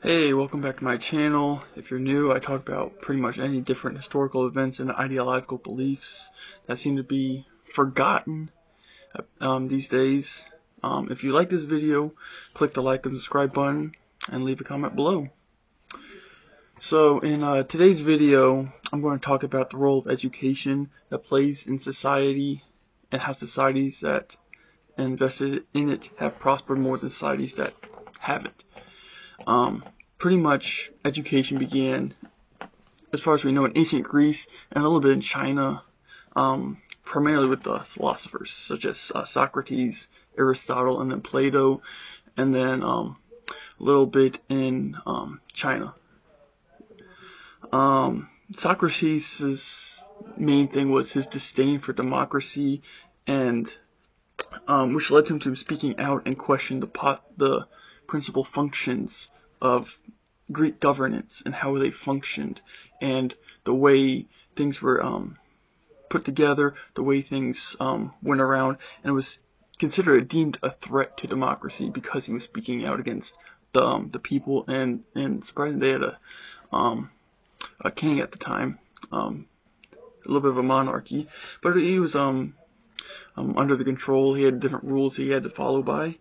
Hey, welcome back to my channel. If you're new, I talk about pretty much any different historical events and ideological beliefs that seem to be forgotten these days. If you like this video, click the like and subscribe button and leave a comment below. So in today's video, I'm going to talk about the role of education that plays in society and how societies that invested in it have prospered more than societies that haven't. Pretty much education began, as far as we know, in ancient Greece and a little bit in China, primarily with the philosophers such as Socrates, Aristotle, and then Plato, and then a little bit in China. Socrates' main thing was his disdain for democracy, and which led him to speaking out and questioning the principal functions of Greek governance and how they functioned, and the way things were put together, the way things went around, and it was deemed a threat to democracy because he was speaking out against the people, and surprisingly they had a king at the time, a little bit of a monarchy, but he was under the control. He had different rules he had to follow by.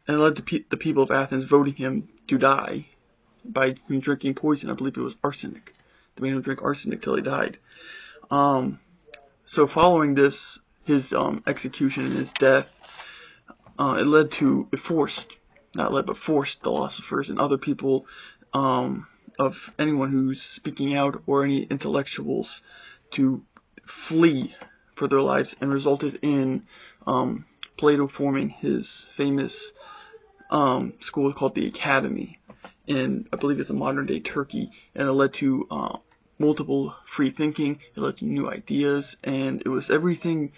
And it led to the people of Athens voting him to die by drinking poison. I believe it was arsenic. They made him drink arsenic till he died. So following this, his execution and his death, it forced philosophers and other people, of anyone who's speaking out or any intellectuals, to flee for their lives, and resulted in Plato forming his famous school called the Academy in, I believe it's a modern day Turkey, and it led to multiple free thinking, it led to new ideas, and it was everything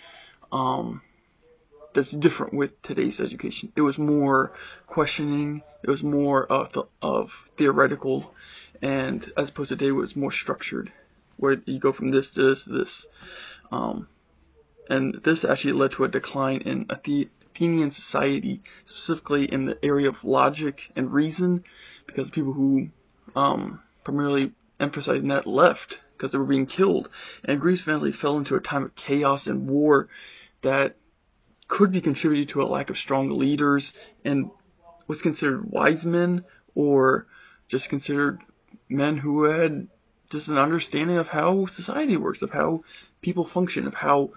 that's different with today's education. It was more questioning, it was more of theoretical, and as opposed to today, it was more structured, where you go from this to this to this. And this actually led to a decline in Athenian society, specifically in the area of logic and reason, because people who primarily emphasized that left because they were being killed. And Greece finally fell into a time of chaos and war that could be contributed to a lack of strong leaders and was considered wise men, or just considered men who had just an understanding of how society works, of how people function, of how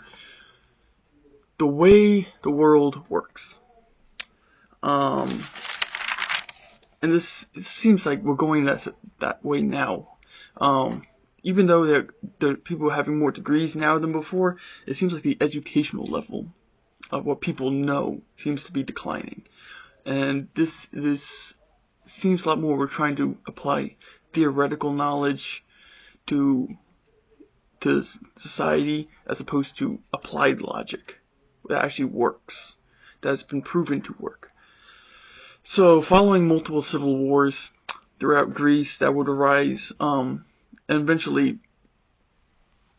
the way the world works. And it seems like we're going that way now. Even though there are people having more degrees now than before, it seems like the educational level of what people know seems to be declining. And this seems a lot more we're trying to apply theoretical knowledge to society as opposed to applied logic that actually works, that has been proven to work. So following multiple civil wars throughout Greece that would arise, and eventually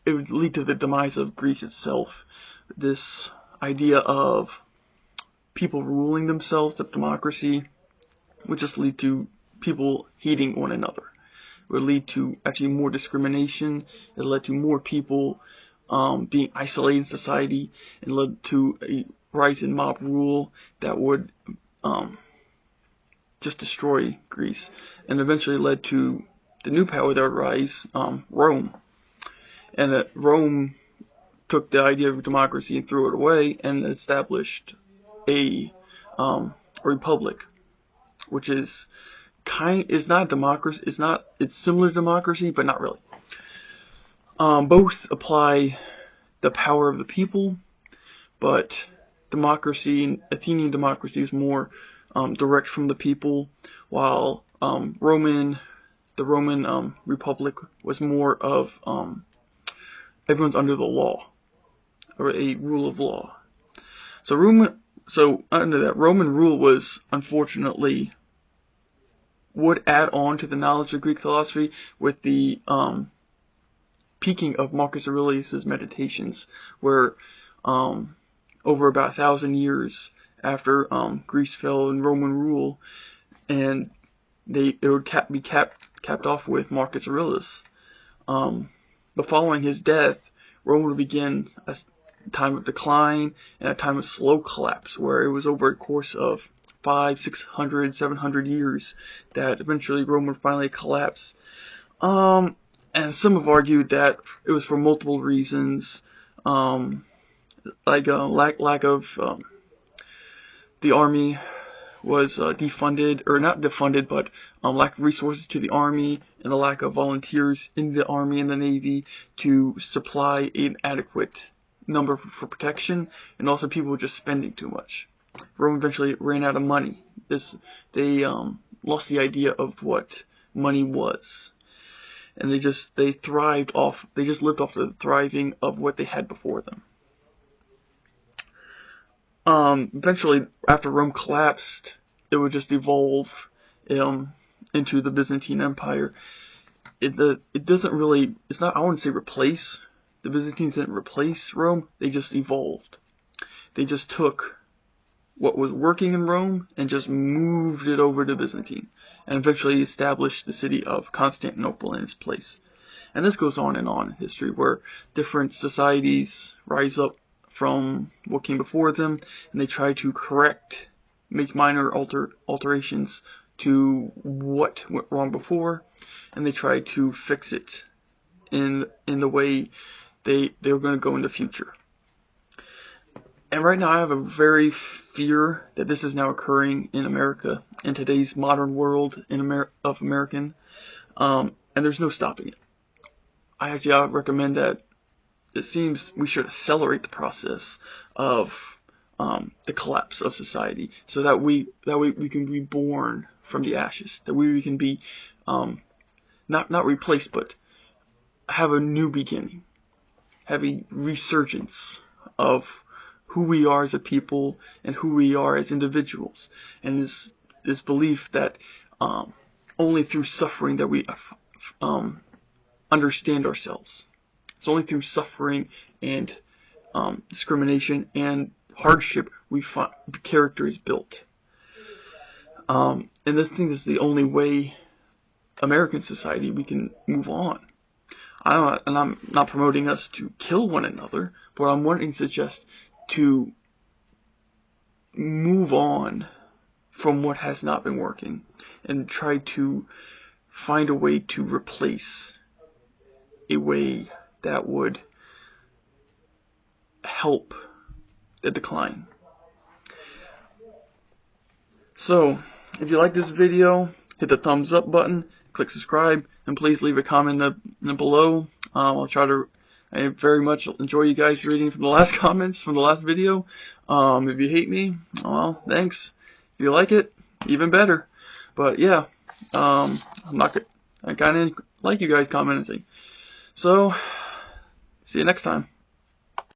it would lead to the demise of Greece itself, this idea of people ruling themselves, of democracy, would just lead to people hating one another. It would lead to actually more discrimination. It led to more people being isolated in society, and led to a rise in mob rule that would just destroy Greece, and eventually led to the new power that would rise, Rome. And Rome took the idea of democracy and threw it away and established a republic, which is not democracy. It's similar to democracy, but not really. Both apply the power of the people, but Athenian democracy is more direct from the people, while the Roman Republic was more of everyone's under the law, or a rule of law. So under that, Roman rule was, unfortunately, would add on to the knowledge of Greek philosophy with the peaking of Marcus Aurelius' Meditations, where over about 1,000 years after Greece fell in Roman rule, and it would be capped off with Marcus Aurelius. But following his death, Rome would begin a time of decline and a time of slow collapse, where it was over a course of 500, 600, 700 years that eventually Rome would finally collapse. And some have argued that it was for multiple reasons, like lack of the army was defunded, or not defunded, but lack of resources to the army, and the lack of volunteers in the army and the navy to supply an adequate number for protection, and also people were just spending too much. Rome eventually ran out of money. They lost the idea of what money was, and they just lived off the thriving of what they had before them. Eventually, after Rome collapsed, it would just evolve into the Byzantine Empire. It doesn't really, it's not, I wouldn't say replace. The Byzantines didn't replace Rome, they just evolved. They just took what was working in Rome and just moved it over to Byzantine, and eventually established the city of Constantinople in its place. And this goes on in history, where different societies rise up from what came before them, and they try to make minor alterations to what went wrong before, and they try to fix it in the way they're going to go in the future. And right now I have a very fear that this is now occurring in America, in today's modern world of American, and there's no stopping it. I recommend that it seems we should accelerate the process of the collapse of society, so that we can be born from the ashes, that we can be not replaced, but have a new beginning, have a resurgence of who we are as a people and who we are as individuals, and this belief that only through suffering that we understand ourselves. It's only through suffering and discrimination and hardship we find character is built. And this thing is the only way American society we can move on. I'm not promoting us to kill one another, but I'm wanting to suggest to move on from what has not been working and try to find a way to replace a way that would help the decline. So, if you like this video, hit the thumbs up button, click subscribe, and please leave a comment below. I very much enjoy you guys reading from the last comments from the last video. If you hate me, well, thanks. If you like it, even better. But yeah, I kind of like you guys commenting. So, see you next time.